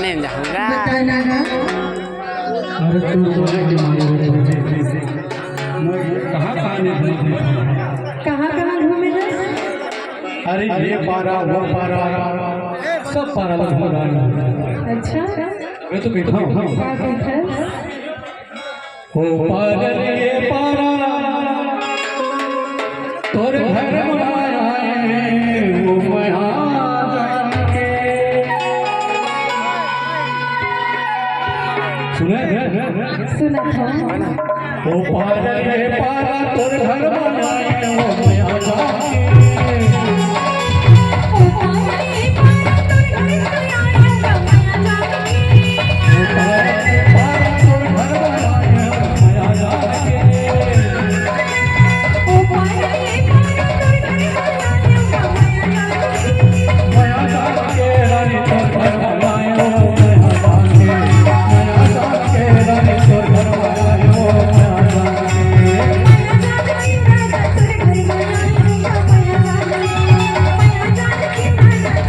नहीं जाऊंगा। बताना ना। अरे तू तो है कि कहाँ कहाँ घूमे ना? अरे ये पारा वो पारा सब पारा लग रहा है। अच्छा मैं तो कहता हूँ क्या कहता है? ओ पारा रे पारा तोर घर बनाया है वो सुने सुना था। ओ पारा रे पारा तोर घर बनाया है वो माया जाके। ओ पारा रे पारा तोर घर बनाया है वो माया जाके। ओ पारा रे पारा तोर घर बनाया है वो माया जाके। ओ पारा रे पारा तोर घर बनाया है वो माया जाके। माया जाके रानी तोर घर बनाया है वो माया जाके। माया जाके रानी तोर घर बनाया है वो माया जाके। माया जाके राजा तोर घर बनाया है वो माया जाके। माया जाके राजा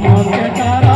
मामा के तारा